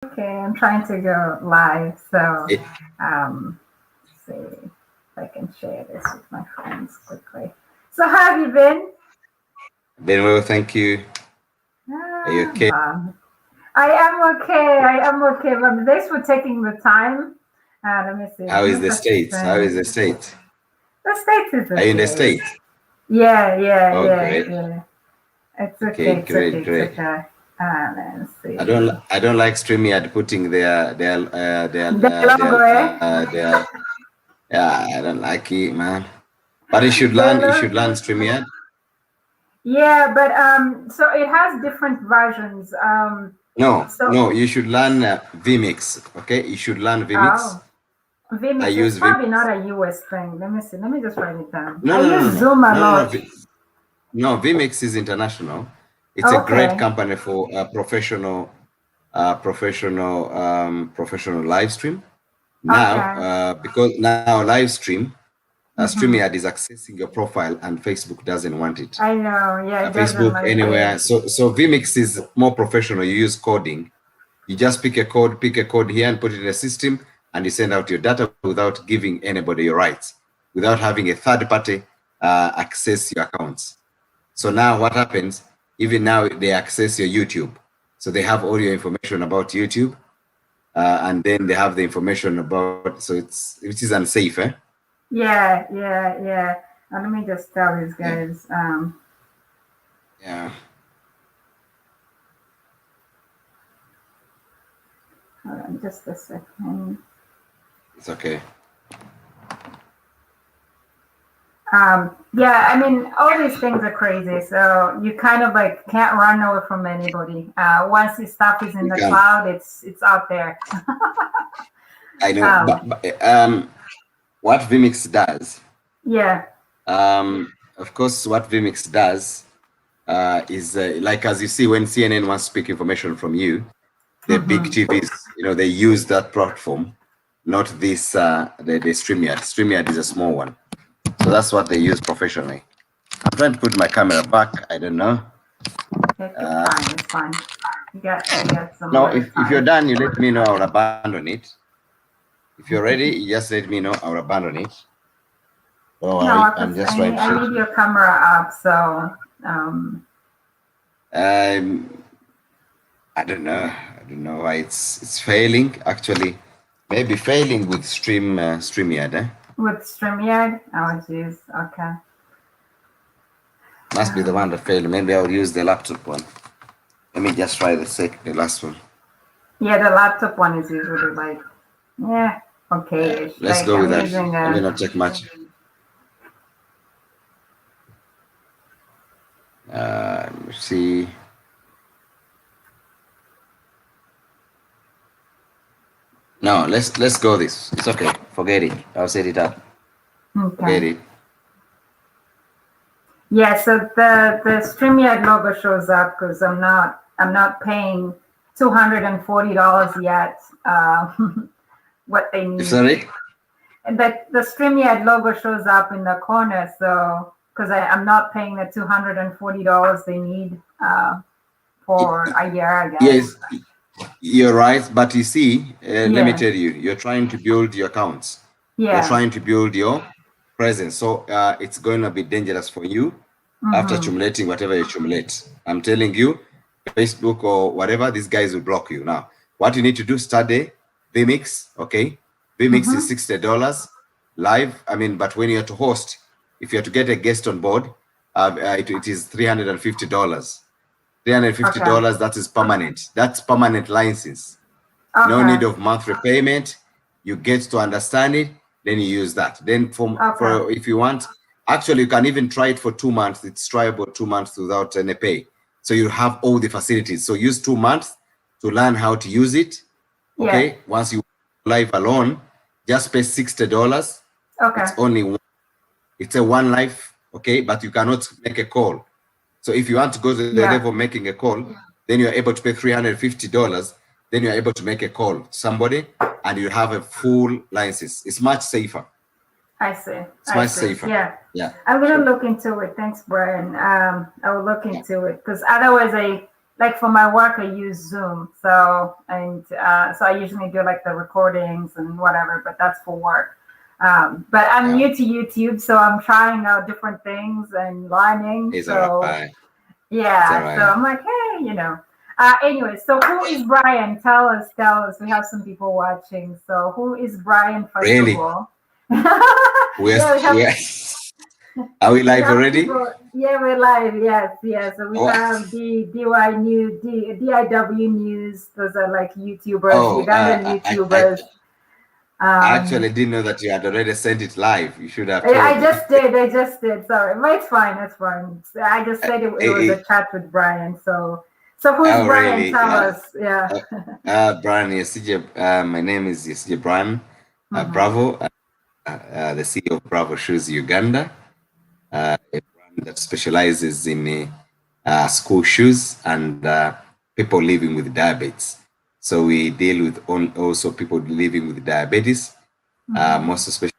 Okay, I'm trying to go live, so It, see if I can share this with my friends quickly. So how have you been? been well, thank you. Are you okay? Bob. I am okay. I am okay. But thanks for taking the time. Let me see. How Let is me the put States? How is this. the state? The States is Are you in the okay. States? Yeah, yeah, Oh, yeah, great. yeah. It's Okay, okay. It's okay. great, It's great. okay. Let's see. I don't like StreamYard putting The logo, eh? yeah, I don't like it, man. But The you should learn logo. StreamYard. Yeah, but so it has different versions. So No, you should learn Vmix. Okay, you should learn Vmix. oh, I Vmix is use probably Vmix. not a US thing. Let me see. Let me just write it down. No, I no, no, no, use no, Zoom a no, no, no. lot. No, Vmix is international. It's a great Okay. company for professional live stream. Now, Okay. because now live stream, Mm-hmm. StreamYard is accessing your profile, and Facebook doesn't want it. I know. Yeah, it doesn't Facebook like anywhere. it. So Vmix is more professional. You use coding. You just pick a code here and put it in a system, and you send out your data without giving anybody your rights, without having a third party access your accounts. So now what happens? Even now they access your YouTube. So they have all your information about YouTube, and then they have the information about. So it is unsafe, eh? Yeah, yeah, yeah. Let me just tell these Yeah, guys. yeah. Hold on just a second. It's okay. Yeah, I mean, all these things are crazy. So you kind of like can't run away from anybody. Once this stuff is in You the can. cloud, it's out there. I know, Um, but what Vmix does, yeah. of course, what Vmix does is like as you see when CNN wants to pick information from you, the big Hmm. TVs, they use that platform, not this the StreamYard. StreamYard is a small one, so that's what they use professionally. I'm trying to put my camera back. I don't know. It's fine. It's fine. You got some No, more if you're time. done, you let me know. I'll abandon it. If you're ready, you just let me know. I'll abandon it. Don't No, worry. I'm because just trying to I show need you. your camera up. So Um, I don't know. I don't know why it's failing. Actually, maybe failing with StreamYard. Eh? with StreamYard. Oh, jeez. Okay. Must be the one that failed. Maybe I'll use the laptop one. Let me just try the last one. Yeah, the laptop one is usually like, yeah, okay-ish. Let's Like go with I'm that. using Let me a. not take much. See. No, let's go this. It's okay. Forget it. I'll set it up. Forget Okay. it. Yeah, so the StreamYard logo shows up because I'm not paying $240 yet. What they If need. sorry. And that the StreamYard logo shows up in the corner, so because I'm not paying the $240 they need for a year, I guess. Yes, you're right. But you see, let me Yeah, tell you, you're trying to build your accounts. You're yeah. trying to build your presence. So it's going to be dangerous for you after Mm-hmm. accumulating whatever you accumulate. I'm telling you, Facebook or whatever, these guys will block you. Now, what you need to do, study Vmix, okay? Vmix is Mm-hmm. $60 live. I mean, but when you have to host, if you have to get a guest on board, it is $350. Okay. $350, that is permanent. That's permanent license. No need Okay. of monthly payment. You get to understand it, then you use that. Then Okay. for if you want, actually you can even try it for 2 months. It's tryable 2 months without any pay. So you have all the facilities. So use 2 months to learn how to use it. Yeah. Okay. Once you live alone, just pay $60. Okay. It's only it's a one life, okay, but you cannot make a call. So if you want to go to the level Yeah. of making a call, then you're able to pay $350. Then you're able to make a call to somebody and you have a full license. It's much safer. I see. It's I much see. safer. Yeah. Yeah, I'm gonna sure. look into it. Thanks, Brian. I will look Yeah. into it because otherwise, like for my work, I use Zoom. So so I usually do like the recordings and whatever, but that's for work. But I'm new to YouTube, so I'm trying out different things and learning. It's all So right. yeah, so I'm like, hey, Anyway, so who is Brian? Tell us. We have some people watching. So who is Brian, first Really? of all? Yes. Are we live already? Yeah, we're live. Yes. So we have the DIW News. Those are like YouTubers, Ugandan YouTubers. I actually didn't know that you had already sent it live. You should have told me. I just did. Sorry, but it's fine. I just said it was a chat with Brian. So who's Brian? Really? Tell us. Yeah. Brian Yesije. My name is Yesije Brian Bravo, the CEO of Bravo Shoes Uganda, a brand that specializes in school shoes and people living with diabetes. So we deal with also people living with diabetes, most especially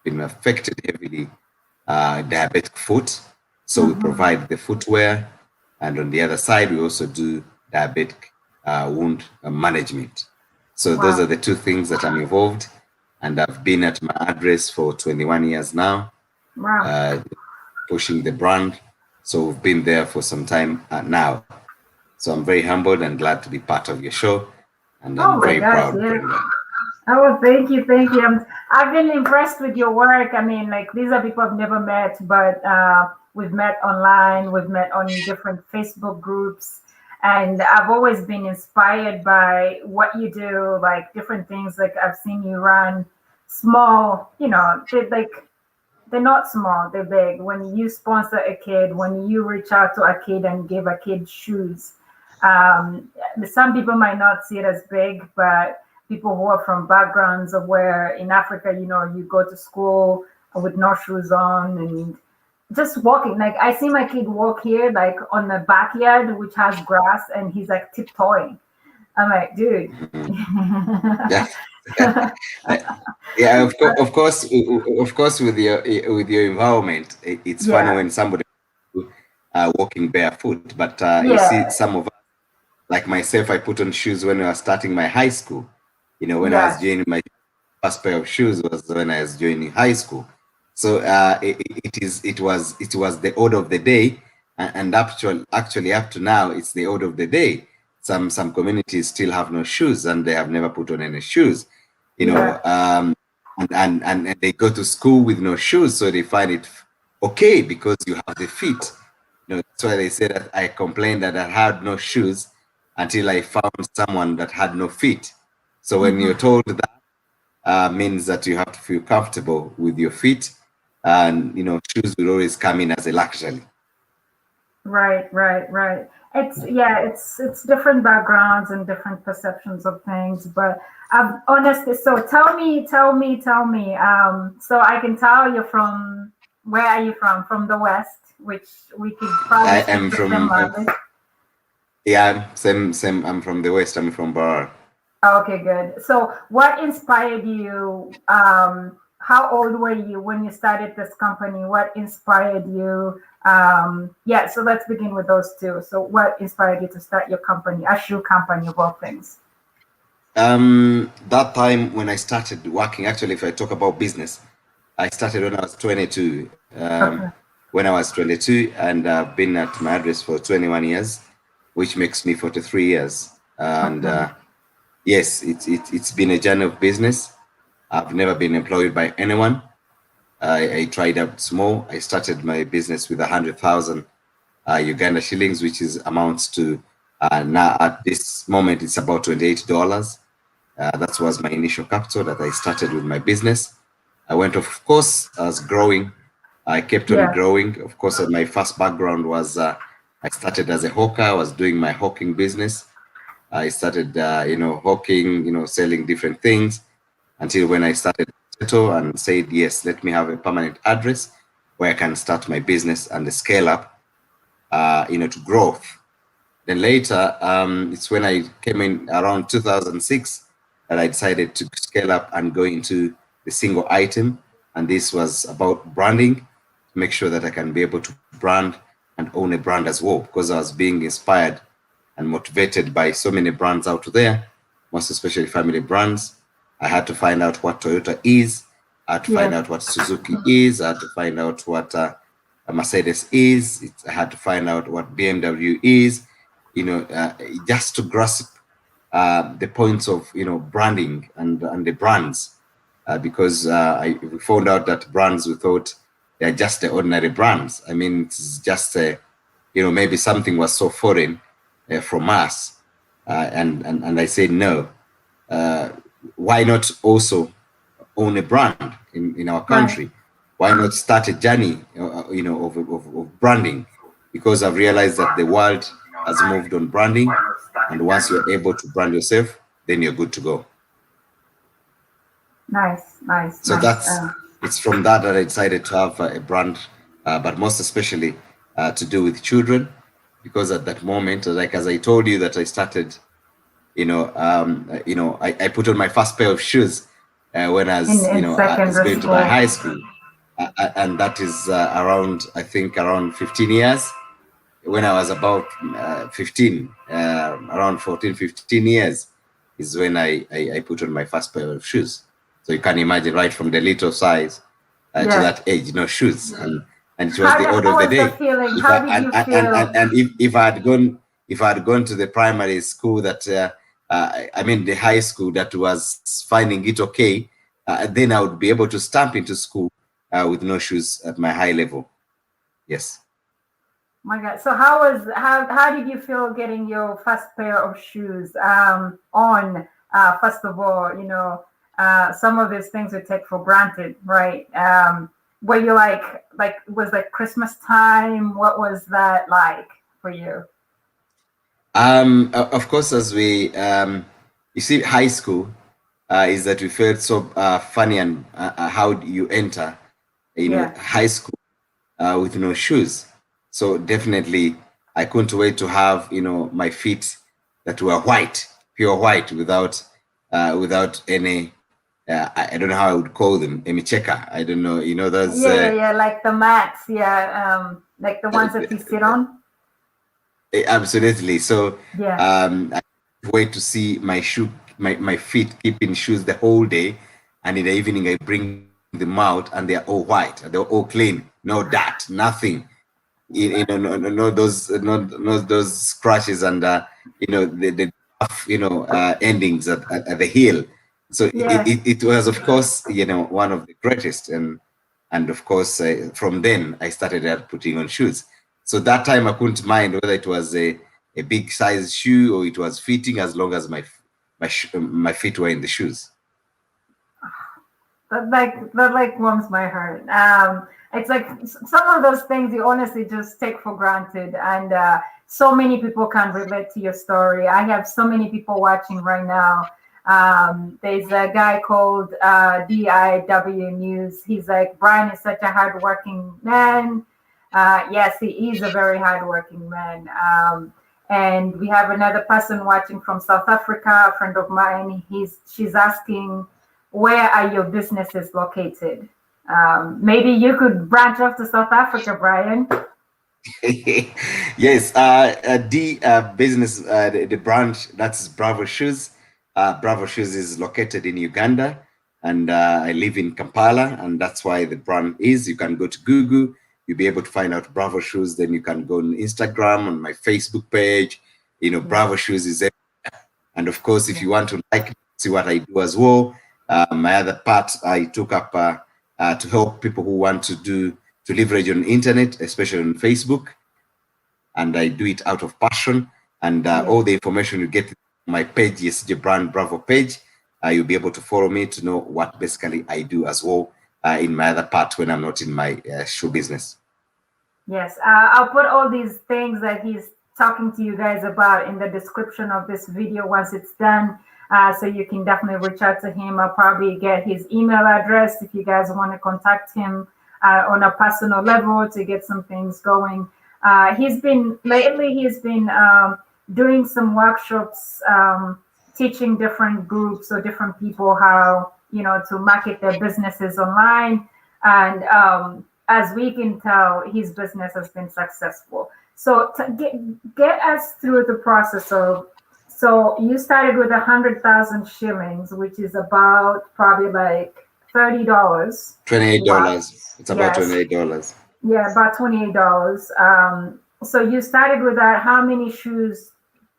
been affected heavily diabetic foot. So we provide the footwear, and on the other side, we also do diabetic wound management. So those are the two things that I'm involved, and I've been at my address for 21 years now, pushing the brand. So we've been there for some time now. So I'm very humbled and glad to be part of your show, and I'm very proud. Yeah. Oh, thank you. I've been impressed with your work. I mean, like these are people I've never met, but we've met online, we've met on different Facebook groups, and I've always been inspired by what you do, like different things. Like I've seen you run small, they're not small, they're big. When you sponsor a kid, when you reach out to a kid and give a kid shoes, some people might not see it as big, but people who are from backgrounds of where in Africa, you go to school with no shoes on and just walking. Like I see my kid walk here, like on the backyard, which has grass, and he's like tiptoeing. I'm like, dude. Yeah, of course, with your environment, it's funny when somebody walking barefoot. But you see, some of us, like myself, I put on shoes when I was starting my high school. When I was joining, my first pair of shoes was when I was joining high school. So it was the order of the day, and actually up to now, it's the order of the day. Some communities still have no shoes, and they have never put on any shoes. And they go to school with no shoes, so they find it okay because you have the feet. That's why they say that I complained that I had no shoes until I found someone that had no feet. So when you're told that, means that you have to feel comfortable with your feet, and shoes will always come in as a luxury. Right. It's different backgrounds and different perceptions of things, but honestly, so tell me. So I can tell you're from, where are you from? From the West, which we could probably. I am from. Same. I'm from the West. I'm from Bar. Okay, good. So what inspired you? How old were you when you started this company? What inspired you? So let's begin with those two. So what inspired you to start your company, a shoe company of all things? That time when I started working, actually, if I talk about business, I started when I was 22. When I was 22, and I've been at my address for 21 years, which makes me 43 years. And yes, it's been a journey of business. I've never been employed by anyone. I tried out small. I started my business with 100,000 Uganda shillings, which amounts to now at this moment it's about $28. That was my initial capital that I started with my business. I went, of course, I was growing. I kept on growing. Of course, my first background was I started as a hawker. I was doing my hawking business. I started, hawking, selling different things, until when I started to settle and said, yes, let me have a permanent address where I can start my business and scale up, to growth. Then later, it's when I came in around 2006 that I decided to scale up and go into the single item. And this was about branding, to make sure that I can be able to brand and own a brand as well, because I was being inspired and motivated by so many brands out there, most especially family brands. I had to find out what Toyota is. I had to find out what Suzuki is. I had to find out what a Mercedes is. I had to find out what BMW is, just to grasp the points of branding and the brands, because I found out that brands, we thought they're just the ordinary brands. I mean, it's just maybe something was so foreign from us, and I said no. Why not also own a brand in our country? Right. Why not start a journey, of branding? Because I've realized that the world has moved on branding, and once you're able to brand yourself, then you're good to go. Nice, nice, So nice. it's from that I decided to have a brand, but most especially to do with children, because at that moment, like as I told you, that I started, I put on my first pair of shoes when I was, In I was secondary going to my school. high school, and that is around, I think, around 15 years. When I was about 15, around 14, 15 years, is when I put on my first pair of shoes. So you can imagine, right from the little size to that age, shoes, and it was the order How of the was the day. feeling? If How I, did you feel? and if I had gone to the primary school that I mean the high school that was finding it okay, then I would be able to stamp into school with no shoes at my high level. Yes. My God. So how did you feel getting your first pair of shoes on? First of all, some of these things we take for granted, right? Were you like was like Christmas time? What was that like for you? Of course, as we you see, high school is that we felt so funny, and how do you enter, Yeah. high school with no shoes. So definitely, I couldn't wait to have my feet that were white, pure white, without any. I don't know how I would call them, emicheka. I don't know. Those. Yeah. Like the mats. Yeah. Like the ones that you sit on. Absolutely. So Yeah. I wait to see my feet keeping shoes the whole day, and in the evening I bring them out, and they're all white, they're all clean, no dirt, nothing. No those, no those scratches, and the rough, endings at the heel. So Yeah. it was, of course, one of the greatest, and of course from then I started putting on shoes. So that time I couldn't mind whether it was a big size shoe or it was fitting, as long as my feet were in the shoes. That like warms my heart. It's like some of those things you honestly just take for granted, and so many people can relate to your story. I have so many people watching right now. There's a guy called DIW News. He's like, Brian is such a hardworking man. Yes, he is a very hardworking man. And we have another person watching from South Africa, a friend of mine. She's asking, where are your businesses located? Maybe you could branch off to South Africa, Brian. Yes, the business, the branch, that's Bravo Shoes. Bravo Shoes is located in Uganda, and I live in Kampala, and that's why the brand is. You can go to Google, you'll be able to find out Bravo Shoes. Then you can go on Instagram, on my Facebook page. Bravo Shoes is there. And of course, if you want to see what I do as well, my other part I took up to help people who want to leverage on internet, especially on Facebook, and I do it out of passion. And all the information you get on my page, ESG Brand Bravo page, you'll be able to follow me to know what basically I do as well in my other part when I'm not in my show business. Yes, I'll put all these things that he's talking to you guys about in the description of this video once it's done. So you can definitely reach out to him. I'll probably get his email address if you guys want to contact him on a personal level to get some things going. He's been doing some workshops, teaching different groups or different people how to market their businesses online. And as we can tell, his business has been successful. So get us through the process of. So you started with 100,000 shillings, which is about probably like $30. Wow. $28. It's about Yes. $28. Yeah, about $28. So you started with that. How many shoes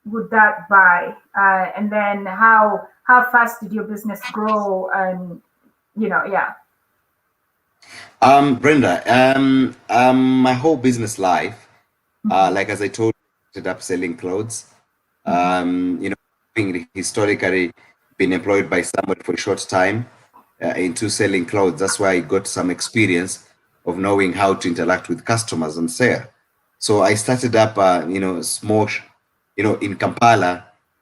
would that buy? And then how fast did your business grow? And yeah. Brenda, my whole business life, Mhm. like as I told you, I ended up selling clothes. Mhm. Being historically been employed by somebody for a short time into selling clothes. That's why I got some experience of knowing how to interact with customers and sell. So I started up, small, in Kampala,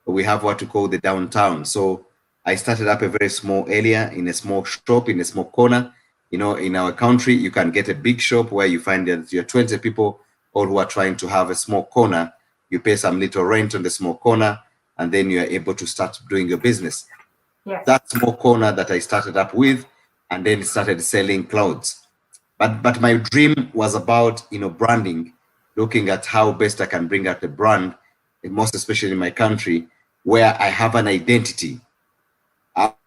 we have what we call the downtown. So I started up a very small area in a small shop, in a small corner. In our country, you can get a big shop where you find that you're 20 people all who are trying to have a small corner. You pay some little rent on the small corner, and then you are able to start doing your business. Yes. That small corner that I started up with, and then started selling clothes. But my dream was about branding, looking at how best I can bring out the brand, and most especially in my country, where I have an identity.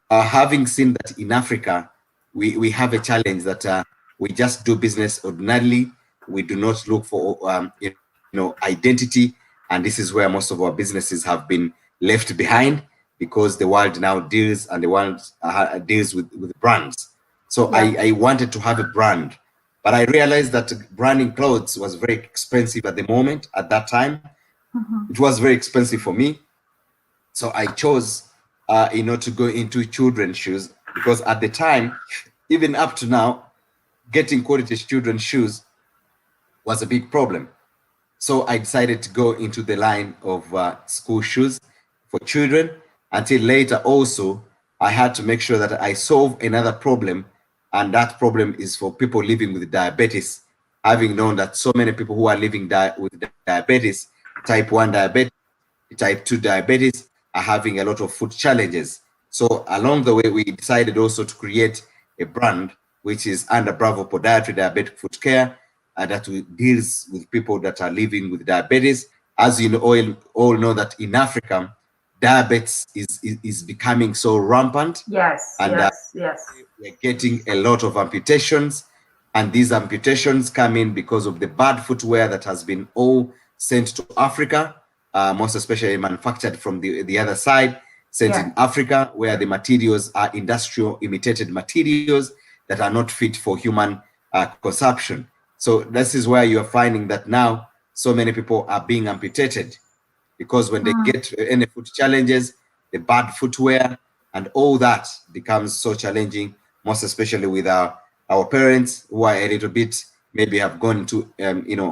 Having seen that in Africa, we have a challenge that we just do business ordinarily. We do not look for identity, and this is where most of our businesses have been left behind because the world now deals and the world deals with brands. So Yeah. I wanted to have a brand, but I realized that branding clothes was very expensive at the moment. At that time, Mhm. it was very expensive for me. So I chose, to go into children's shoes because at the time, even up to now, getting quality children's shoes was a big problem. So I decided to go into the line of school shoes for children. Until later, also, I had to make sure that I solve another problem, and that problem is for people living with diabetes. Having known that so many people who are living with diabetes, type 1 diabetes, type 2 diabetes, are having a lot of food challenges. So along the way, we decided also to create a brand which is under Bravo Podiatry Diabetic Foot Care that deals with people that are living with diabetes. As you know, all know that in Africa, diabetes is becoming so rampant, Yes. and Yes. Yes. we're getting a lot of amputations, and these amputations come in because of the bad footwear that has been all sent to Africa, most especially manufactured from the other side, sent Yeah. in Africa, where the materials are industrial imitated materials that are not fit for human consumption. So this is where you are finding that now so many people are being amputated because when they Mm. get any foot challenges, the bad footwear and all that becomes so challenging, most especially with our parents who are a little bit maybe have gone to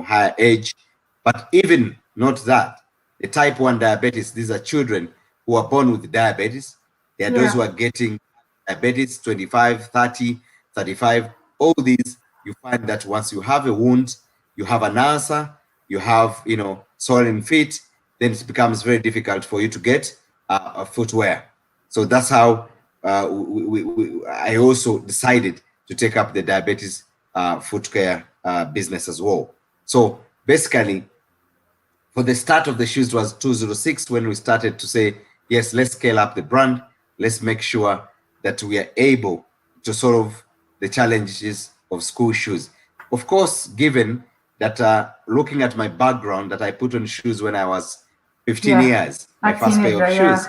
higher age. But even not that, the type 1 diabetes, these are children who are born with diabetes. They are those Yeah. who are getting diabetes 25, 30, 35. All these, you find that once you have a wound, you have an ulcer, you have swollen feet, then it becomes very difficult for you to get a footwear. So that's how I also decided to take up the diabetes footwear business as well. So basically, for the start of the shoes was 2006 when we started to say, yes, let's scale up the brand. Let's make sure that we are able to solve the challenges of school shoes. Of course, given that looking at my background that I put on shoes when I was 15 Yeah. years, my A first pair of teenager. Yeah. shoes,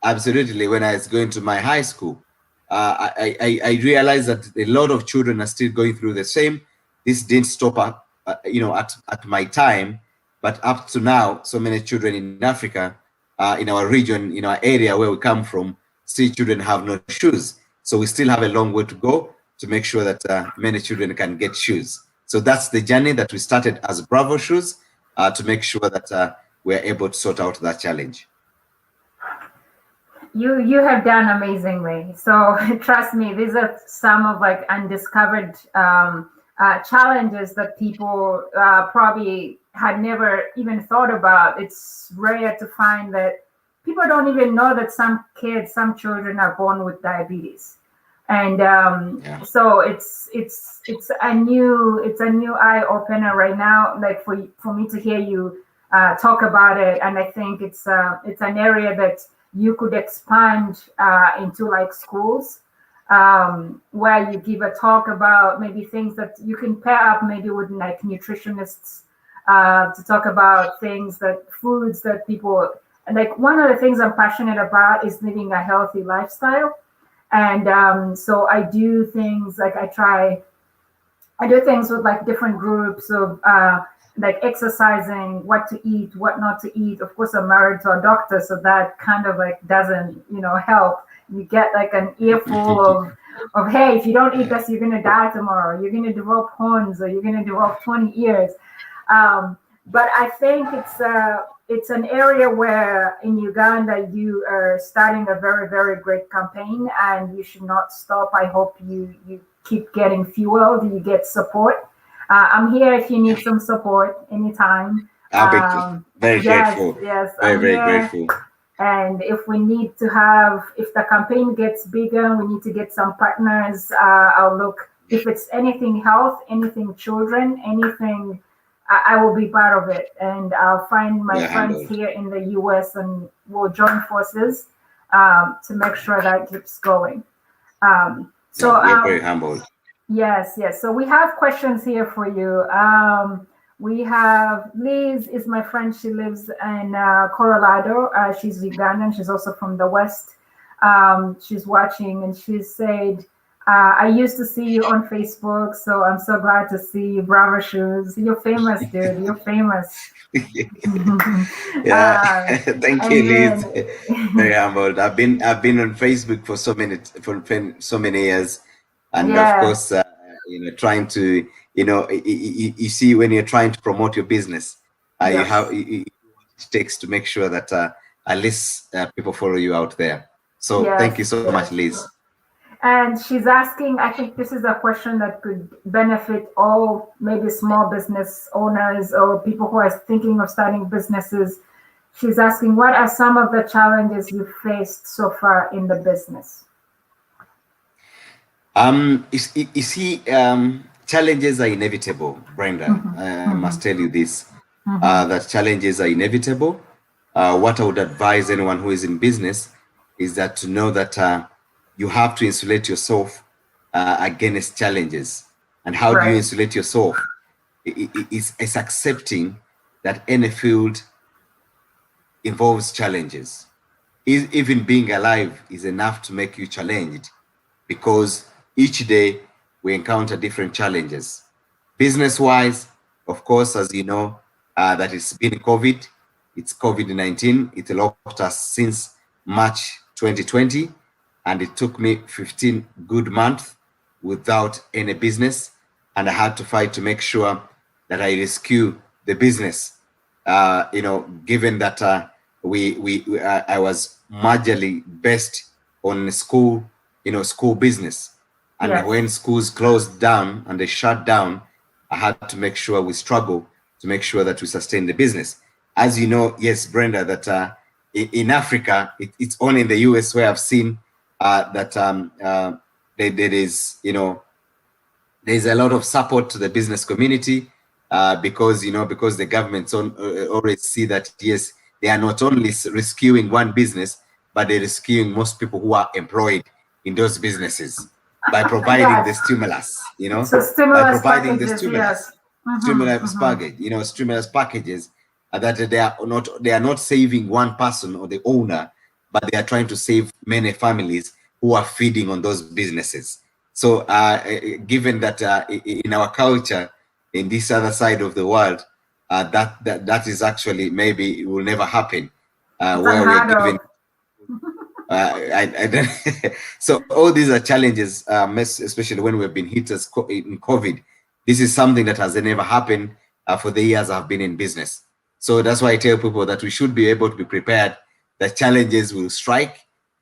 absolutely, when I was going to my high school, I realized that a lot of children are still going through the same. This didn't stop at my time, but up to now, so many children in Africa, in our region, in our area where we come from, still children have no shoes. So we still have a long way to go to make sure that many children can get shoes. So that's the journey that we started as Bravo Shoes to make sure that we're able to sort out that challenge. You have done amazingly. So trust me, these are some of like undiscovered challenges that people probably had never even thought about. It's rare to find that people don't even know that some kids, some children are born with diabetes. And Yeah. so it's a new eye opener right now, like for me to hear you talk about it. And I think it's an area that you could expand into like schools, where you give a talk about maybe things that you can pair up maybe with like nutritionists, to talk about things that foods that people like. One of the things I'm passionate about is living a healthy lifestyle. And so I do things like I do things with like different groups of like exercising, what to eat, what not to eat. Of course, I'm married to a doctor, so that kind of like doesn't, help. You get like an earful of hey, if you don't eat this, you're gonna die tomorrow. You're gonna develop horns, or you're gonna develop 20 ears. But I think it's an area where in Uganda you are starting a very, very great campaign, and you should not stop. I hope you keep getting fueled, you get support. I'm here if you need some support anytime. I'll be very Yes, grateful. yes, Very, I'm very here. grateful. And if we need to if the campaign gets bigger, we need to get some partners. I'll look, if it's anything health, anything children, anything, I will be part of it. And I'll find my You're friends handled. here in the US, and we'll join forces to make sure that keeps going. So, Yeah, you're very humbled. yes, yes. So we have questions here for you. We have Liz is my friend. She lives in Colorado. She's Ugandan. She's also from the West. She's watching, and she said, I used to see you on Facebook, so I'm so glad to see you. Bravo shoes. You're famous, dude. You're famous. Yeah, uh, thank you, and Liz. then, Very humbled. I've been on Facebook for so many years, and of yeah, course, trying to, you see, when you're trying to promote your business, you have yes, it takes to make sure that at least people follow you out there. So thank you yes, so much, yes. Liz. And she's asking, I think this is a question that could benefit all maybe small business owners or people who are thinking of starting businesses. She's asking, what are some of the challenges you've faced so far in the business? You see, challenges are inevitable, Brenda. Hmm. I Hmm. must tell you this, Hmm. that challenges are inevitable. What I would advise anyone who is in business is that to know that you have to insulate yourself against challenges. And how do you Right. insulate yourself? It's accepting that any field involves challenges. Even being alive is enough to make you challenged, because each day we encounter different challenges. Business wise, of course, as you know, that it's been COVID, it's COVID-19. It locked us since March 2020, and it took me 15 good months without any business. And I had to fight to make sure that I rescue the business. Given that I was majorly based on school, school business. And Yes. when schools closed down and they shut down, I had to make sure we struggle to make sure that we sustain the business. As you know, yes, Brenda, that in Africa, it's only in the US where I've seen that there is, there's a lot of support to the business community, because the governments always see that, yes, they are not only rescuing one business, but they're rescuing most people who are employed in those businesses by providing the Yes. stimulus, So by stimulus providing the packages, stimulus, yes. Hmm. Hmm. stimulus packages, that they are not saving one person or the owner, but they are trying to save many families who are feeding on those businesses. So, given that in our culture, in this other side of the world, that is actually, maybe it will never happen, It's where we are unheard given. of. I don't. So all these are challenges, especially when we've been hit in COVID. This is something that has never happened for the years I've been in business. So that's why I tell people that we should be able to be prepared. That challenges will strike,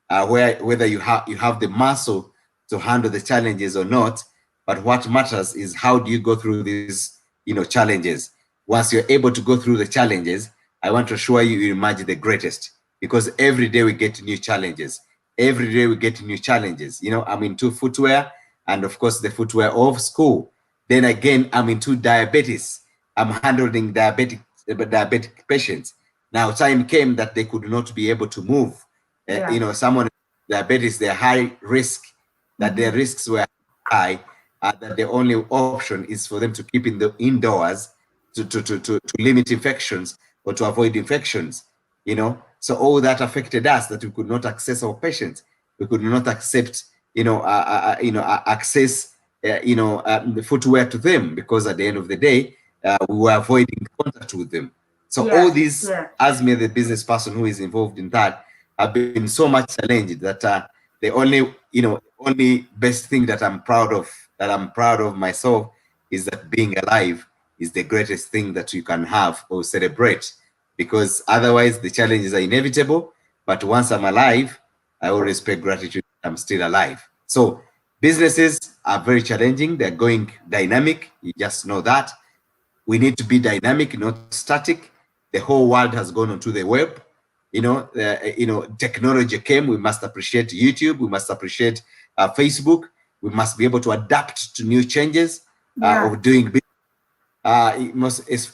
whether you have the muscle to handle the challenges or not. But what matters is how do you go through these challenges. Once you're able to go through the challenges, I want to assure you, you emerge the greatest, because every day we get new challenges. every day we get new challenges. You know, I'm into footwear, and of course the footwear of school. Then again, I'm into diabetes. I'm handling diabetic patients. Now, time came that they could not be able to move. Yeah. You know, someone with diabetes, they're high risk, that their risks were high, that the only option is for them to keep in the indoors to limit infections or to avoid infections. You know, so all that affected us, that we could not access our patients. We could not accept, access, the footwear to them, because at the end of the day, we were avoiding contact with them. So all these, as me, the business person who is involved in that, have been so much challenged that the only best thing that I'm proud of myself, is that being alive is the greatest thing that you can have or celebrate, because otherwise the challenges are inevitable. But once I'm alive, I always pay gratitude that I'm still alive. So businesses are very challenging. They're going dynamic. You just know that. We need to be dynamic, not static. The whole world has gone onto the web. Technology came. We must appreciate YouTube. We must appreciate Facebook. We must be able to adapt to new changes of doing business.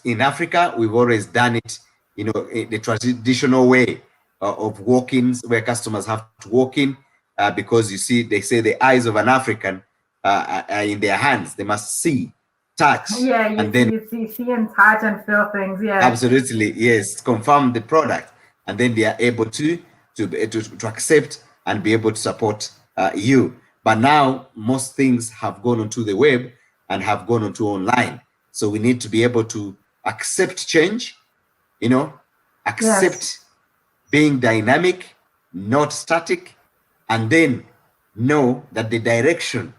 In Africa, we've always done it, the traditional way of walk-ins, where customers have to walk in, because you see, they say the eyes of an African are in their hands. They must see, touch, and then you see and touch and feel things. Yeah, absolutely, yes, confirm the product, and then they are able to accept and be able to support you. But now most things have gone onto the web and have gone onto online. So we need to be able to accept change, accept being dynamic, not static, and then know that the direction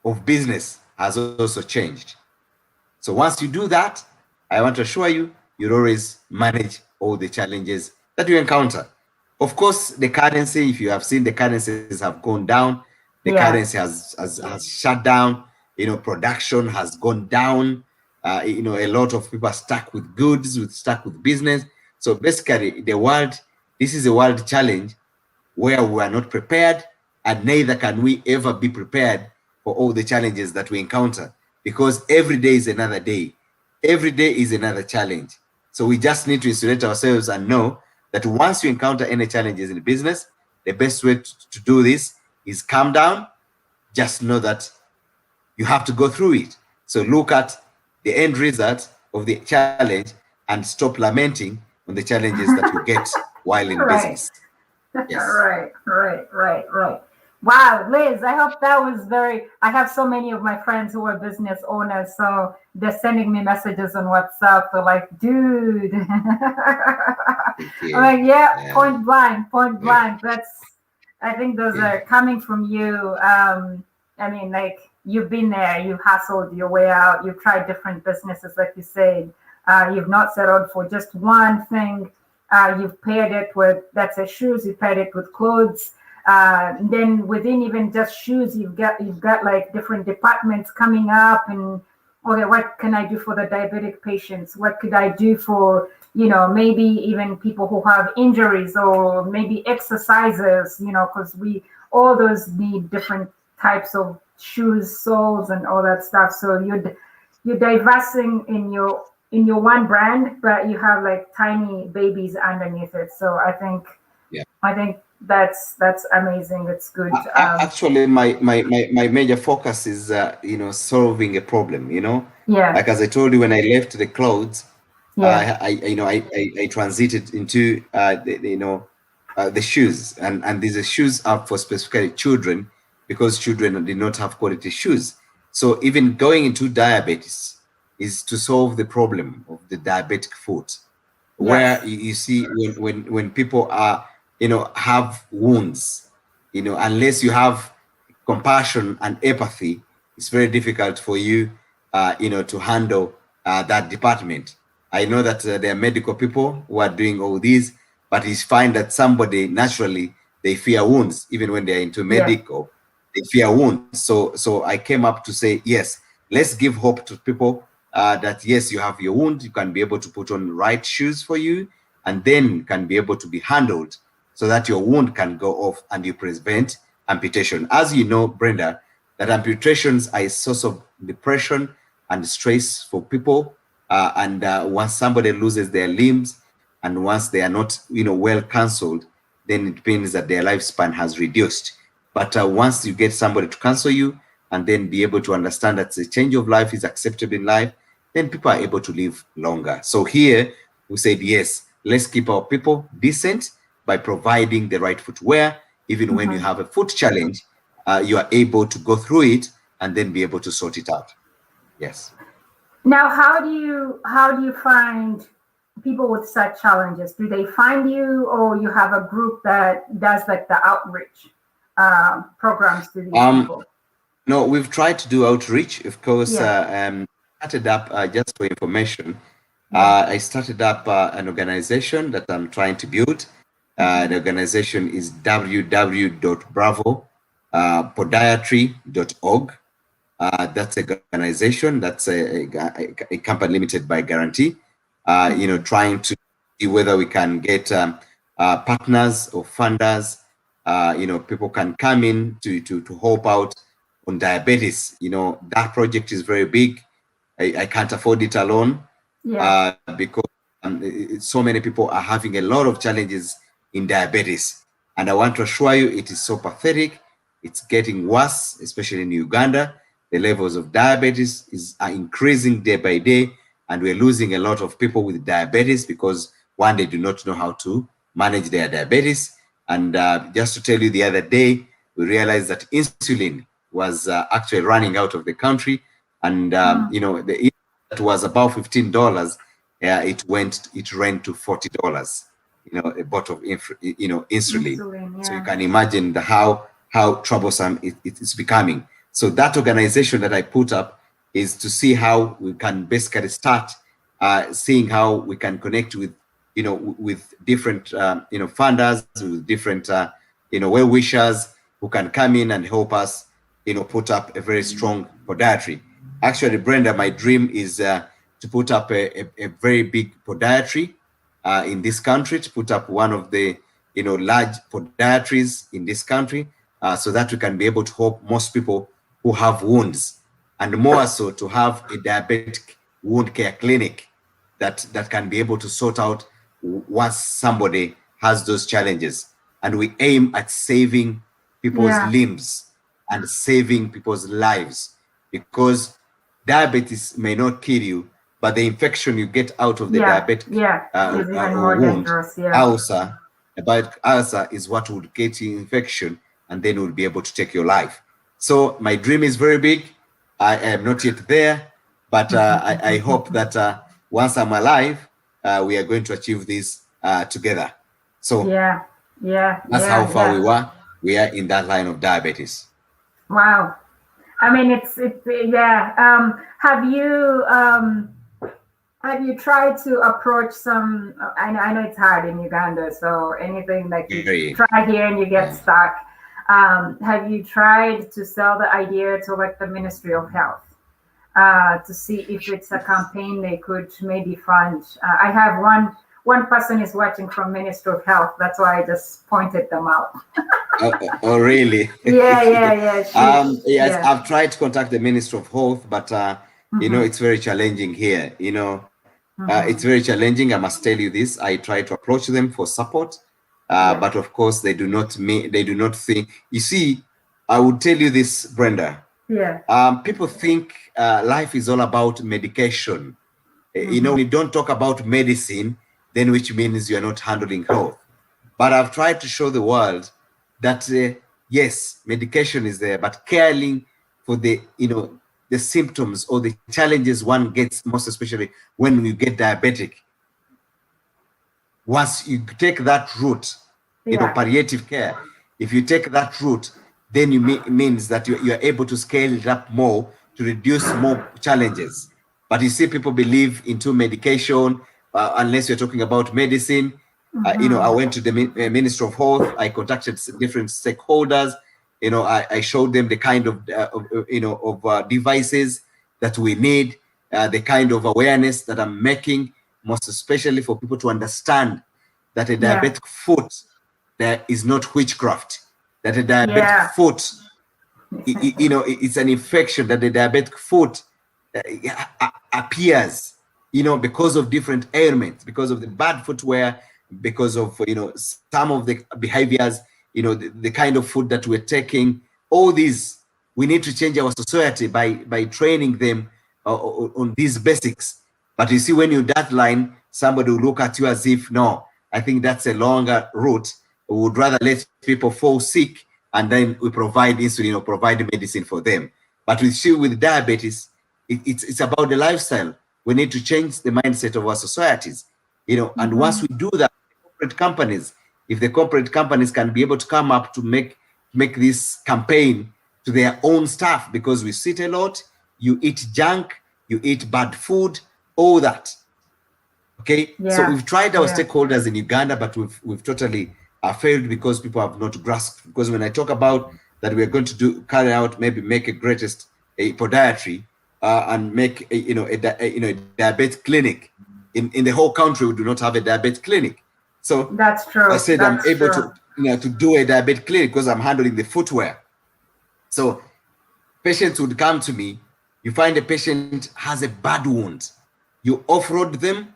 of business has also changed. So once you do that, I want to assure you, you'll always manage all the challenges that you encounter. Of course, the currency, if you have seen, the currencies have gone down. The currency has shut down. Production has gone down. A lot of people are stuck with goods, stuck with business. So basically, this is a world challenge where we are not prepared, and neither can we ever be prepared for all the challenges that we encounter, because every day is another day. Every day is another challenge. So we just need to insulate ourselves and know that once you encounter any challenges in business, the best way to do this is calm down. Just know that you have to go through it. So look at the end result of the challenge and stop lamenting on the challenges that you get while in business. Yes. Right. Wow, Liz, I hope that was I have so many of my friends who are business owners, so they're sending me messages on WhatsApp. They're like, dude. I'm like, yeah, point blank. I think those are coming from you. You've been there, you've hustled your way out, you've tried different businesses, like you said. You've not settled for just one thing. You've paired it with, that's a shoes, you paired it with clothes. Then within even just shoes, you've got like different departments coming up, and okay, what can I do for the diabetic patients? What could I do for, maybe even people who have injuries, or maybe exercises, because all those need different types of shoes, soles, and all that stuff. So you're diversing in your one brand, but you have like tiny babies underneath it. So I think that's amazing. It's good. Actually, my major focus is solving a problem. Like as I told you, when I left the clothes, I transited into the shoes, and these shoes are for specifically children, because children did not have quality shoes. So even going into diabetes is to solve the problem of the diabetic foot, where you see when people are have wounds, unless you have compassion and empathy, it's very difficult for you to handle that department. I know that there are medical people who are doing all these, but it's fine that somebody naturally they fear wounds. Even when they're into medical, they fear wounds. So I came up to say, yes, let's give hope to people that yes, you have your wound, you can be able to put on right shoes for you, and then can be able to be handled so that your wound can go off and you prevent amputation. As you know, Brenda, that amputations are a source of depression and stress for people. Once somebody loses their limbs and once they are not, well counseled, then it means that their lifespan has reduced. But once you get somebody to counsel you and then be able to understand that the change of life is acceptable in life, then people are able to live longer. So here we said, yes, let's keep our people decent by providing the right footwear. Even when you have a foot challenge, you are able to go through it and then be able to sort it out. Yes. Now, how do you find people with such challenges? Do they find you, or you have a group that does like the outreach programs to these people? No, we've tried to do outreach. Of course, started up just for information. I started up an organization that I'm trying to build. The organization is www.bravopodiatry.org. That's an organization, that's a company limited by guarantee, trying to see whether we can get partners or funders. People can come in to help out on diabetes. That project is very big. I can't afford it alone because so many people are having a lot of challenges in diabetes. And I want to assure you, it is so pathetic. It's getting worse, especially in Uganda. The levels of diabetes are increasing day by day, and we're losing a lot of people with diabetes because, one, they do not know how to manage their diabetes. And just to tell you, the other day, we realized that insulin was actually running out of the country. And, the that was about $15, it ran to $40, a bottle of, insulin. So you can imagine how troublesome it's becoming. So that organization that I put up is to see how we can basically start seeing how we can connect with, with different, funders, with different, well-wishers who can come in and help us, put up a very strong podiatry. Actually, Brenda, my dream is to put up a very big podiatry in this country, to put up one of the, large podiatries in this country, so that we can be able to help most people who have wounds, and more so to have a diabetic wound care clinic that can be able to sort out once somebody has those challenges. And we aim at saving people's limbs and saving people's lives, because diabetes may not kill you, but the infection you get out of the diabetic wound, ulcer is what would get you infection, and then will be able to take your life. So my dream is very big. I am not yet there, but I hope that once I'm alive, we are going to achieve this together. So that's how far we were. We are in that line of diabetes. Wow. I mean, have you tried to approach some? I know it's hard in Uganda, so anything like you try here and you get stuck. Have you tried to sell the idea to like the Ministry of Health to see if it's a campaign they could maybe fund? I have one person is watching from Ministry of Health. That's why I just pointed them out. Oh, really? Yeah. Yes, I've tried to contact the Ministry of Health, but it's very challenging here. It's very challenging. I must tell you this. I try to approach them for support. But of course, they do not think. You see, I would tell you this, Brenda. People think life is all about medication. When you don't talk about medicine, then which means you're not handling health. But I've tried to show the world that yes, medication is there, but caring for the symptoms or the challenges one gets, most especially when you get diabetic. Once you take that route, palliative care, if you take that route, then means that you are able to scale it up more to reduce more challenges. But you see, people believe into medication, unless you're talking about medicine. I went to the Ministry of Health. I contacted different stakeholders. I showed them the kind of devices that we need, the kind of awareness that I'm making, most especially for people to understand that a diabetic foot there is not witchcraft, that a diabetic foot, it's an infection, that the diabetic foot appears, because of different ailments, because of the bad footwear, because of, some of the behaviors, the kind of food that we're taking. All these, we need to change our society by training them on these basics. But you see, when you're that line, somebody will look at you as if, no, I think that's a longer route. We would rather let people fall sick and then we provide insulin or provide medicine for them. But with diabetes, it's about the lifestyle. We need to change the mindset of our societies, and once we do that, corporate companies, if the corporate companies can be able to come up to make this campaign to their own staff, because we sit a lot, you eat junk, you eat bad food, all that. Okay, so we've tried our stakeholders in Uganda, but we've totally failed because people have not grasped. Because when I talk about that, we're going to make a greatest podiatry and make a diabetes clinic in the whole country. We do not have a diabetes clinic. So that's true. I said I'm able to do a diabetes clinic because I'm handling the footwear. So patients would come to me. You find a patient has a bad wound, you off-road them,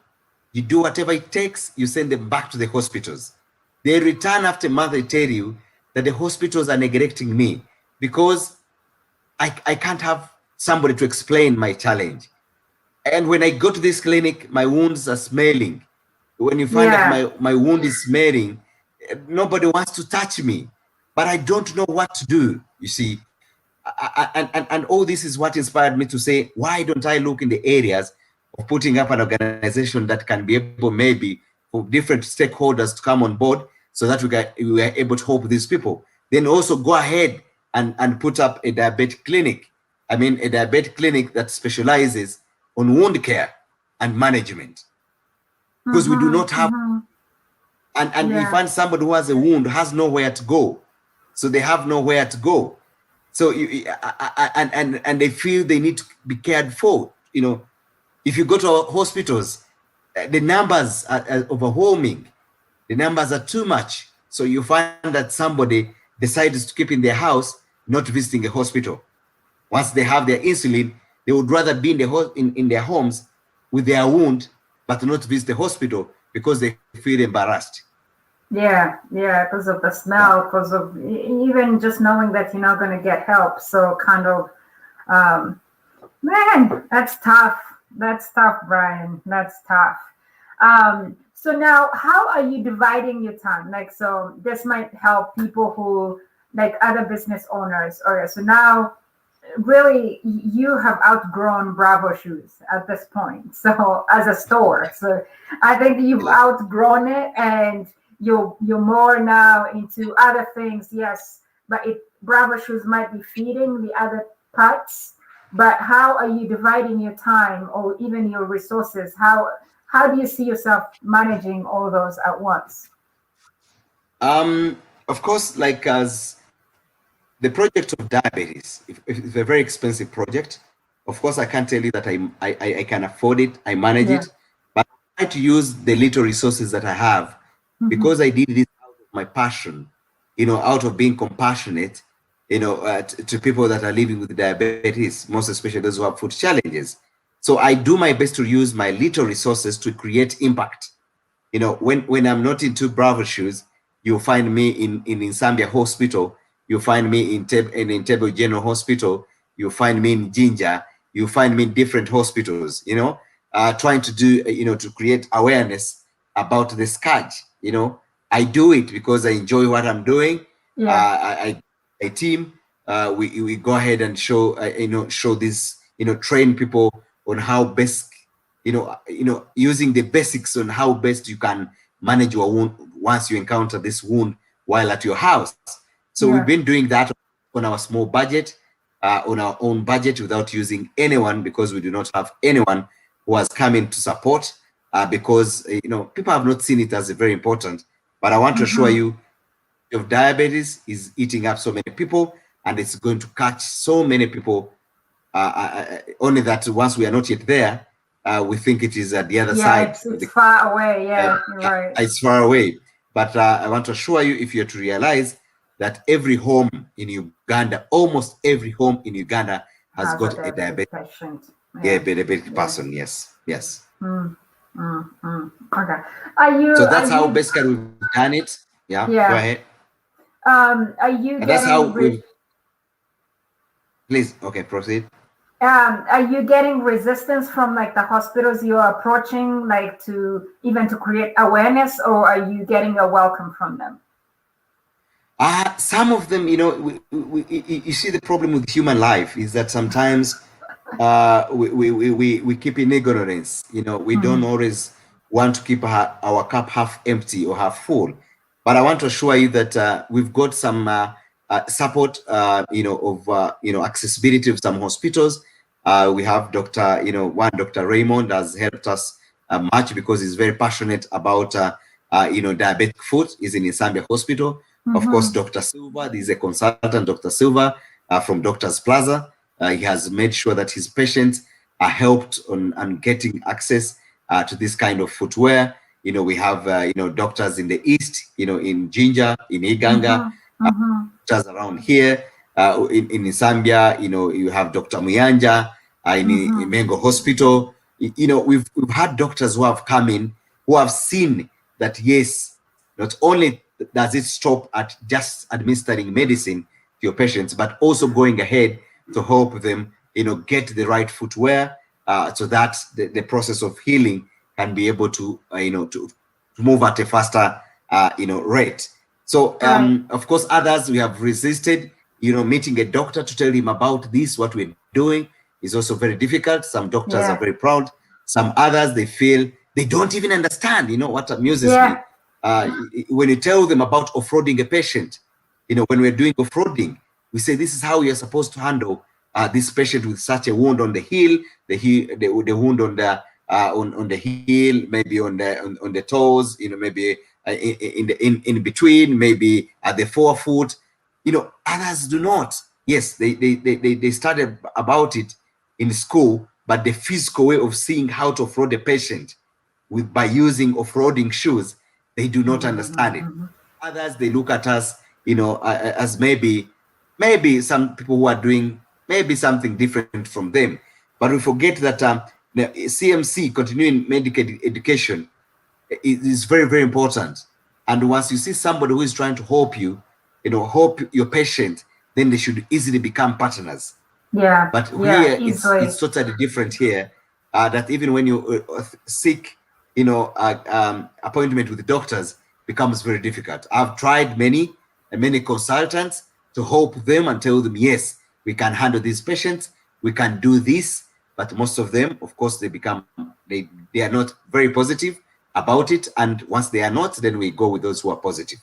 you do whatever it takes, you send them back to the hospitals. They return after a month, they tell you that the hospitals are neglecting me because I can't have somebody to explain my challenge. And when I go to this clinic, my wounds are smelling. When you find that my wound is smelling, nobody wants to touch me, but I don't know what to do, you see. And all this is what inspired me to say, why don't I look in the areas of putting up an organization that can be able maybe for different stakeholders to come on board so that we are able to help these people. Then also go ahead and put up a diabetic clinic. I mean, a diabetic clinic that specializes on wound care and management. Because we do not have, and we find somebody who has a wound has nowhere to go. So they have nowhere to go. So and they feel they need to be cared for. If you go to our hospitals, the numbers are overwhelming. The numbers are too much. So you find that somebody decides to keep in their house, not visiting a hospital. Once they have their insulin, they would rather be in their homes with their wound, but not visit the hospital because they feel embarrassed. Yeah, because of the smell, because of even just knowing that you're not going to get help. So kind of, man, that's tough. That's tough, Brian. That's tough. So now, how are you dividing your time? Like, so this might help people who, like other business owners. Or so now, really, you have outgrown Bravo Shoes at this point. So as a store, so I think you've outgrown it, and you're more now into other things. Yes, but Bravo Shoes might be feeding the other parts. But how are you dividing your time or even your resources? How do you see yourself managing all those at once? Of course, like as the project of diabetes, it's a very expensive project. Of course, I can't tell you that I can afford it. I manage it, but I try to use the little resources that I have because I did this out of my passion, out of being compassionate, to people that are living with diabetes, most especially those who have food challenges. So I do my best to use my little resources to create impact. When I'm not into Bravo Shoes, you'll find me in Zambia Hospital. You'll find me in Entebbe General Hospital. You'll find me in Jinja. You'll find me in different hospitals, trying to do, to create awareness about the scourge. I do it because I enjoy what I'm doing. A team, we go ahead and show this, train people on how best, using the basics on how best you can manage your wound once you encounter this wound while at your house. So we've been doing that on our small budget, on our own budget, without using anyone, because we do not have anyone who has come in to support, because people have not seen it as very important. But I want to assure you, of diabetes is eating up so many people, and it's going to catch so many people. Only that once we are not yet there, we think it is at the other side. It's far away. You're right. It's far away. But I want to assure you, if you're to realize that every home in Uganda, almost every home in Uganda has As a got a diabetic patient. diabetic Yeah. person. Yes, yes. Okay. Are So you? that's Are how you? basically we've done it. Yeah, go Yeah. ahead. Are you And that's how getting? we. Please, okay, proceed. Are you getting resistance from like the hospitals you are approaching, like to even to create awareness, or are you getting a welcome from them? Some of them, you see, the problem with human life is that sometimes we keep in ignorance. We don't always want to keep our cup half empty or half full. But I want to assure you that we've got some support, accessibility of some hospitals. We have Dr. Raymond has helped us much because he's very passionate about, diabetic foot. He's in Isambia Hospital. Of course, Dr. Silva, this is a consultant, Dr. Silva from Doctors Plaza. He has made sure that his patients are helped on getting access to this kind of footwear. We have, doctors in the East, in Jinja, in Iganga, doctors around here, in Zambia, you have Dr. Muyanja in Mengo Hospital. We've had doctors who have come in who have seen that, yes, not only does it stop at just administering medicine to your patients, but also going ahead to help them, get the right footwear so that the process of healing can be able to, to move at a faster, rate. So, of course, others we have resisted, meeting a doctor to tell him about this, what we're doing is also very difficult. Some doctors are very proud. Some others, they feel they don't even understand. What amuses me, when you tell them about offloading a patient, when we're doing offloading, we say this is how you're supposed to handle this patient with such a wound on the heel, the wound on the on the heel, maybe on the toes, maybe in between, maybe at the forefoot. Others do not. Yes, they studied about it in school, but the physical way of seeing how to offload a patient by using off-roading shoes, they do not understand it. Others, they look at us, as maybe some people who are doing maybe something different from them. But we forget that the CMC, continuing medical education, is very, very important. And once you see somebody who is trying to help you, help your patient, then they should easily become partners. But here it's totally different here. That even when you seek, appointment with the doctors becomes very difficult. I've tried many consultants to help them and tell them, yes, we can handle these patients, we can do this. But most of them, of course, they are not very positive about it. And once they are not, then we go with those who are positive.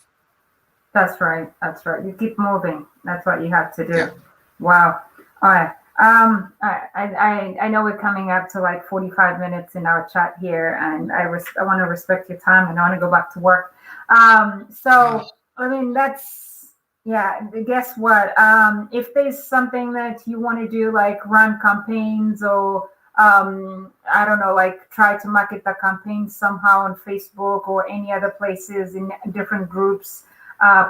That's right. That's right. You keep moving. That's what you have to do. Yeah. Wow. All right. I know we're coming up to like 45 minutes in our chat here, and I want to respect your time, and I want to go back to work. So I mean, guess what? If there's something that you want to do, like run campaigns or I don't know, like try to market the campaign somehow on Facebook or any other places in different groups,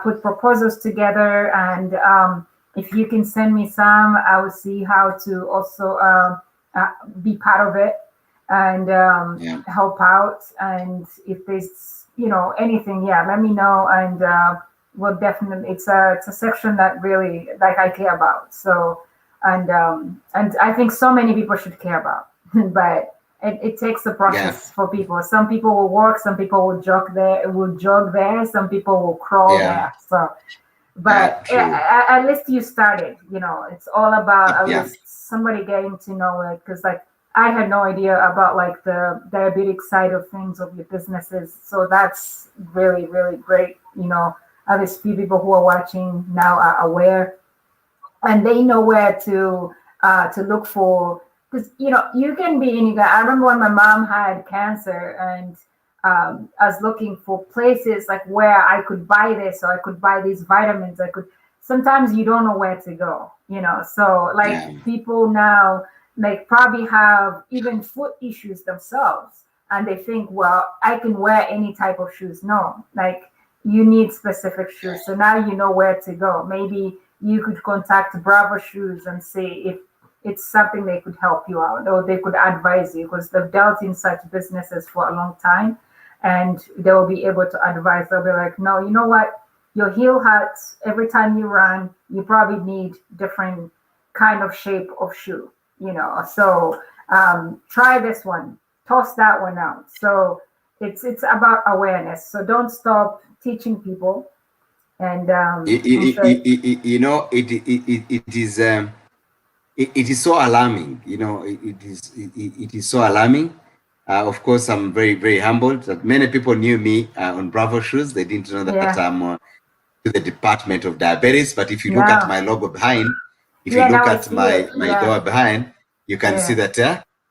put proposals together, and if you can send me some, I will see how to also be part of it and help out. And if there's anything, let me know, and we'll definitely. It's a section that really like I care about. So and I think so many people should care about, but it takes a process for people. Some people will walk, some people will jog there, some people will crawl there. So. But at least you started, it's all about at least somebody getting to know it. Because like I had no idea about like the diabetic side of things of your businesses. So that's really, really great. At least few people who are watching now are aware and they know where to look for. Because, you can be in, I remember when my mom had cancer and I was looking for places like where I could buy this or I could buy these vitamins. Sometimes you don't know where to go, so like people now like probably have even foot issues themselves and they think, well, I can wear any type of shoes. No, like you need specific shoes. So now you know where to go. Maybe you could contact Bravo Shoes and see if it's something they could help you out or they could advise you because they've dealt in such businesses for a long time and they will be able to advise. They'll be like, no, you know what? Your heel hurts every time you run. You probably need different kind of shape of shoe, So try this one, toss that one out. So it's about awareness. So don't stop teaching people. And it is so alarming. It is so alarming. Of course, I'm very, very humbled that many people knew me on Bravo Shoes. They didn't know that I'm to the Department of Diabetes. But if you look at my logo behind, if you look at my door behind, you can see that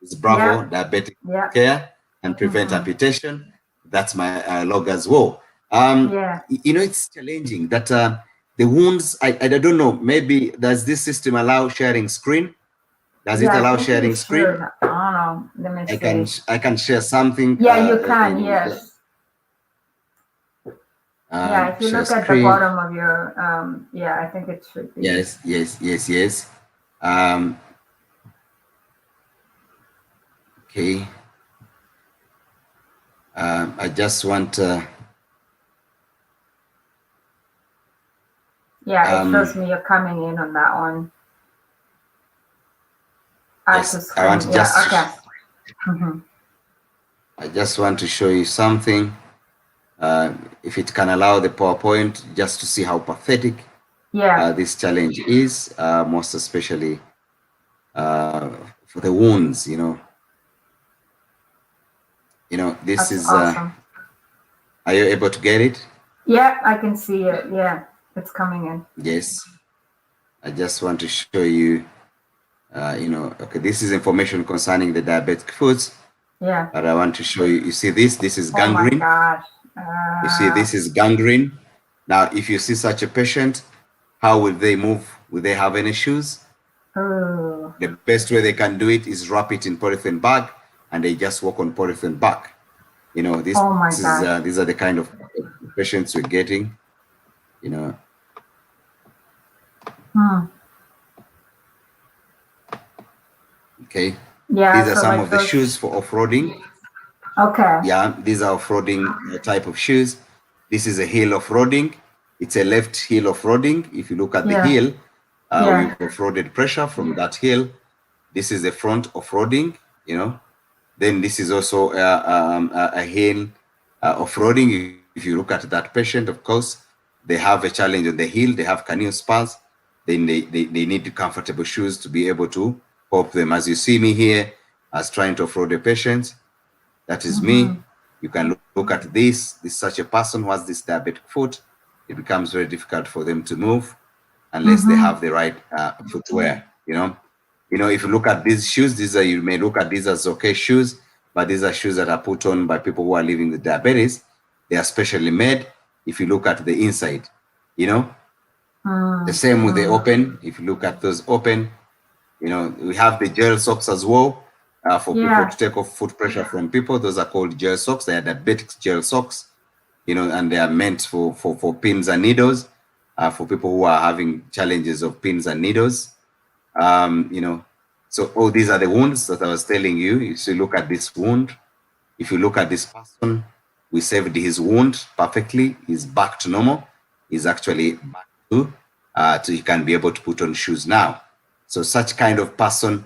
it's Bravo Diabetic Care and Prevent Amputation. That's my logo as well. It's challenging that the wounds, I don't know, maybe does this system allow sharing screen? Does it allow sharing screen? I don't know. Let me see. I can share something. Yeah, you can, yes. If you look at the bottom of your, I think it should be. Yes. Okay. I just want to. It shows me you're coming in on that one. Yes, I want to just. I just want to show you something. If it can allow the PowerPoint, just to see how pathetic this challenge is, most especially for the wounds. This That's is. Awesome. Are you able to get it? Yeah, I can see it. Yeah, it's coming in. Yes. I just want to show you. Okay, this is information concerning the diabetic foods. Yeah. But I want to show you. You see this? This is gangrene. Oh my gosh. You see, this is gangrene. Now, if you see such a patient, how will they move? Will they have any shoes? Oh. The best way they can do it is wrap it in polythene bag, and they just walk on polythene bag. These are the kind of patients we're getting. Okay. Yeah. These are some of the shoes for off-roading. Okay. Yeah, these are off-roading type of shoes. This is a heel off-roading. It's a left heel off-roading. If you look at the heel, we've off-roaded pressure from that heel. This is the front off-roading, Then this is also a heel off-roading. If you look at that patient, of course, they have a challenge on the heel. They have canine spurs. Then they need comfortable shoes to be able to help them. As you see me here, as trying to off-road a patient, that is me. You can look at this. This is such a person who has this diabetic foot. It becomes very difficult for them to move unless they have the right footwear. If you look at these shoes, you may look at these as okay shoes, but these are shoes that are put on by people who are living with diabetes. They are specially made. If you look at the inside, the same with the open. If you look at those open, we have the gel socks as well. For people to take off foot pressure from people. Those are called gel socks. They are diabetic gel socks, and they are meant for pins and needles, for people who are having challenges of pins and needles. So all these are the wounds that I was telling you. If you look at this wound, if you look at this person, we saved his wound perfectly. He's back to normal. He's actually back to he can be able to put on shoes now. So such kind of person,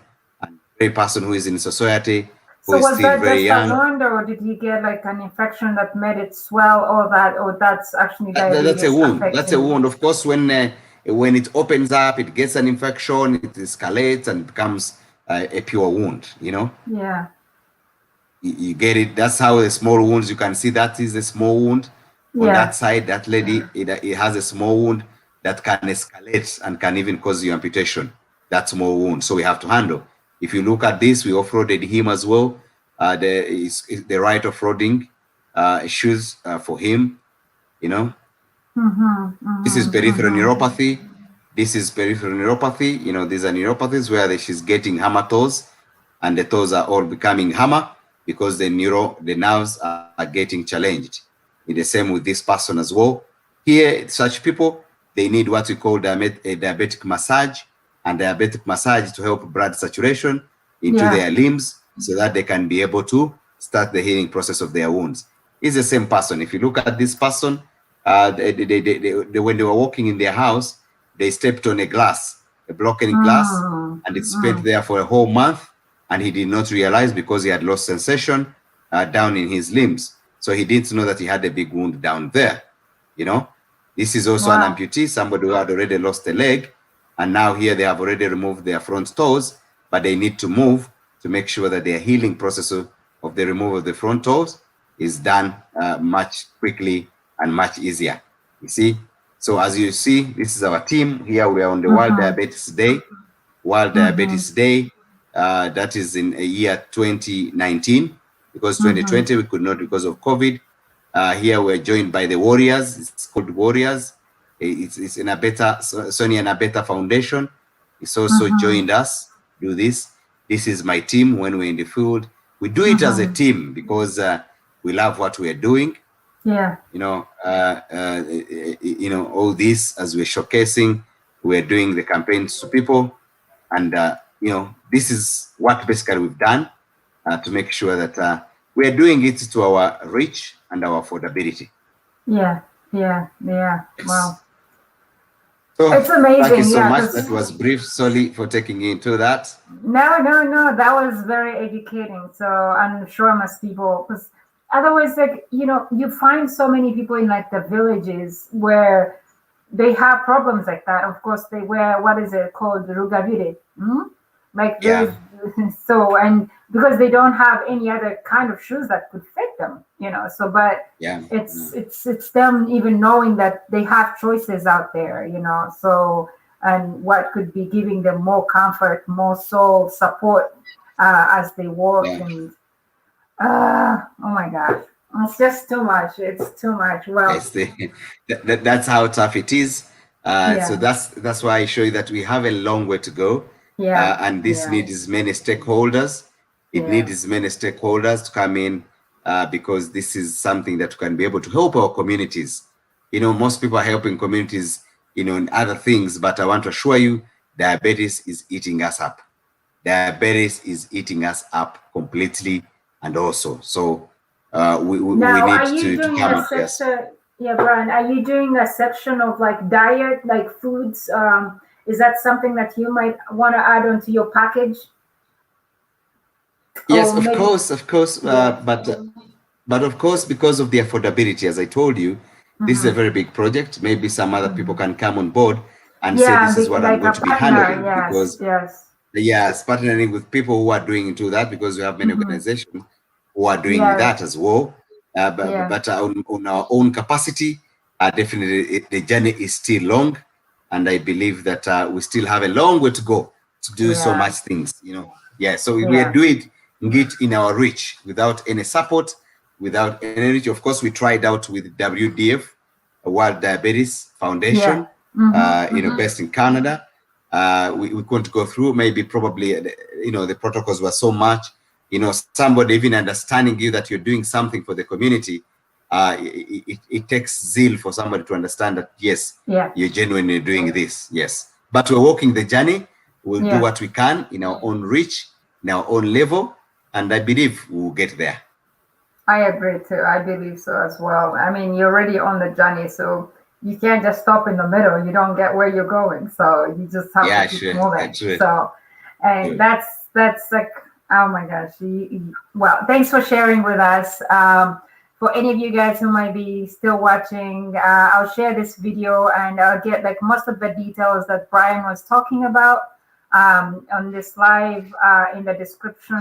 a person who is in society, who is still very young. So was that just a wound, or did he get like an infection that made it swell, or that's actually diabetes? That's a wound. That's a wound. Of course, when it opens up, it gets an infection, it escalates and becomes a pure wound. Yeah. You get it. That's how the small wounds. You can see that is a small wound on that side. That lady, it has a small wound that can escalate and can even cause you amputation. That small wound. So we have to handle. If you look at this, we off-roaded him as well. The right off-roading shoes for him, This is peripheral neuropathy. This is peripheral neuropathy. These are neuropathies where she's getting hammer toes, and the toes are all becoming hammer because the nerves are getting challenged. In the same with this person as well. Here, such people, they need what we call a diabetic massage, and diabetic massage to help blood saturation into their limbs so that they can be able to start the healing process of their wounds. It's the same person. If you look at this person, when they were walking in their house, they stepped on a glass, a broken glass, and it spent there for a whole month, and he did not realize because he had lost sensation down in his limbs. So he didn't know that he had a big wound down there. You know, this is also an amputee, somebody who had already lost a leg, and now here they have already removed their front toes, but they need to move to make sure that their healing process of the removal of the front toes is done much quickly and much easier. You see, so as you see, this is our team. Here we are on the World Diabetes Day. World Diabetes Day, that is in a year 2019, because 2020 we could not because of COVID. Here we're joined by the Warriors. It's called Warriors. It's in Sonia Nabeta Foundation. It's also joined us do this. This is my team when we're in the field. We do it as a team because we love what we're doing. Yeah. You know, all this as we're showcasing, we're doing the campaigns to people, and this is what basically we've done to make sure that we are doing it to our reach and our affordability. Yeah. Wow. So it's amazing. Thank you so much. That was brief, Solly, for taking you into that. No. That was very educating. So I'm sure most people, because otherwise, like, you find so many people in like the villages where they have problems like that. Of course, they wear, what is it called? Rugabire. Like, so, and because they don't have any other kind of shoes that could fit them, so, but it's them even knowing that they have choices out there, so, and what could be giving them more comfort, more soul support as they walk. And oh my gosh, it's just too much. It's too much. Well, that's how tough it is. So that's why I show you that we have a long way to go. And this needs many stakeholders. It needs many stakeholders to come in because this is something that can be able to help our communities. Most people are helping communities, in other things, but I want to assure you, diabetes is eating us up. Diabetes is eating us up completely, and also, so we need to come up. Yes. Yeah, Brian, are you doing a section of like diet, like foods? Is that something that you might want to add onto your package? Yes, of course. But of course, because of the affordability, as I told you, this is a very big project. Maybe some other people can come on board and say, this is what I'm going to be handling. Because partnering with people who are doing into that, because we have many organizations who are doing that as well. But on our own capacity, definitely the journey is still long. And I believe that we still have a long way to go to do so much things, So we are doing it in our reach without any support, without any reach. Of course, we tried out with WDF, World Diabetes Foundation, based in Canada. We couldn't go through, probably, the protocols were so much, somebody even understanding you that you're doing something for the community. It takes zeal for somebody to understand that, yes, you're genuinely doing this. Yes. But we're walking the journey. We'll do what we can in our own reach, in our own level. And I believe we'll get there. I agree too. I believe so as well. I mean, you're already on the journey, so you can't just stop in the middle. You don't get where you're going. So you just have to keep moving. So, and that's like, oh my gosh. Well, thanks for sharing with us. For any of you guys who might be still watching, I'll share this video and I'll get like most of the details that Brian was talking about on this live in the description.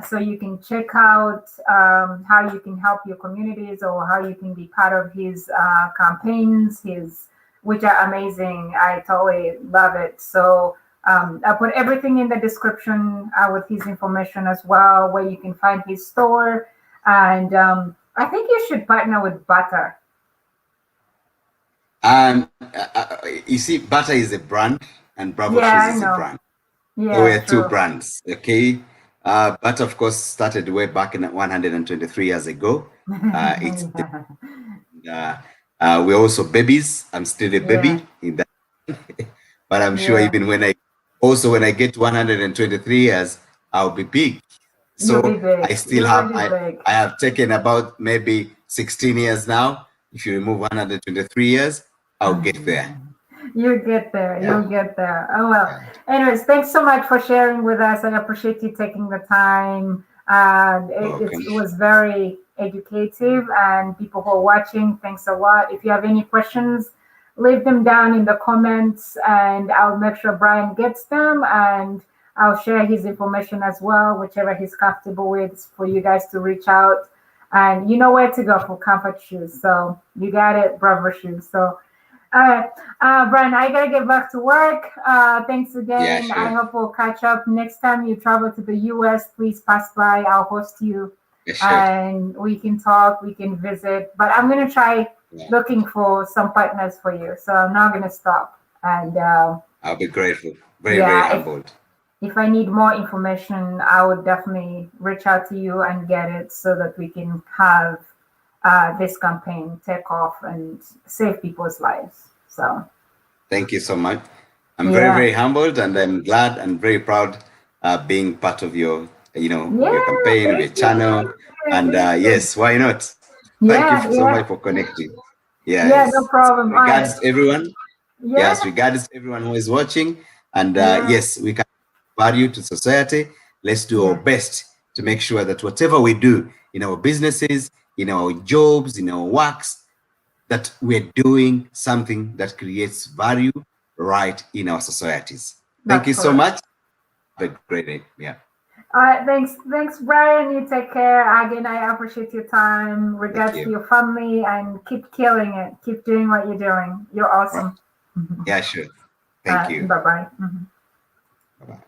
So you can check out how you can help your communities or how you can be part of his campaigns, which are amazing. I totally love it. So I'll put everything in the description with his information as well, where you can find his store. And I think you should partner with Butter. You see, Butter is a brand and Bravo Shoes is a brand. So we are two brands, okay? But of course, started way back in 123 years ago. It's we're also babies. I'm still a Yeah, baby in that, but I'm sure yeah. even when I get 123 years, I'll be big. You'll be So I big. still You're have already big. I have taken about maybe 16 years now. If you remove 123 years, I'll get there. You'll get there. Yeah, You'll get there. Oh well. yeah. Anyways, thanks so much for sharing with us. I appreciate you taking the time. Welcome. It was very educative, and people who are watching, thanks a lot. If you have any questions, leave them down in the comments, and I'll make sure Brian gets them, and I'll share his information as well, whichever he's comfortable with, for you guys to reach out. And you know where to go for comfort shoes. So you got it, Bravo shoes. So all right, Brian, I gotta get back to work. Thanks Yeah, again. I sure. hope we'll catch up next time you travel to the US. Please pass by. I'll host you, Yeah, sure. and we can talk. We can visit. But I'm gonna try Yeah. looking for some partners for you. So I'm not gonna stop. And I'll be grateful. Very, very yeah, humbled. if I need more information, I would definitely reach out to you and get it so that we can have this campaign take off and save people's lives. So Thank you so much. I'm very, yeah. very humbled, and I'm glad and very proud being part of your, Yeah, your campaign, of your thank you, channel. thank you, And thank you. yes, why not? Thank you Yeah, so yeah, much for connecting. yeah, no Yes. So problem. All right. regards everyone. Yes, Yeah, regards everyone who is watching. And yeah, yes, we can value to society. Let's do our yeah. best to make sure that whatever we do in our businesses, in our jobs, in our works, that we're doing something that creates value right in our societies. Thank That's you so correct. much. Have a great day. Yeah. All right, thanks, Brian. You take care. Again, I appreciate your time. Thank Regards to you. your family, and keep killing it. Keep doing what you're doing. You're Right. awesome. Yeah, sure. Thank you. Bye bye. Bye-bye.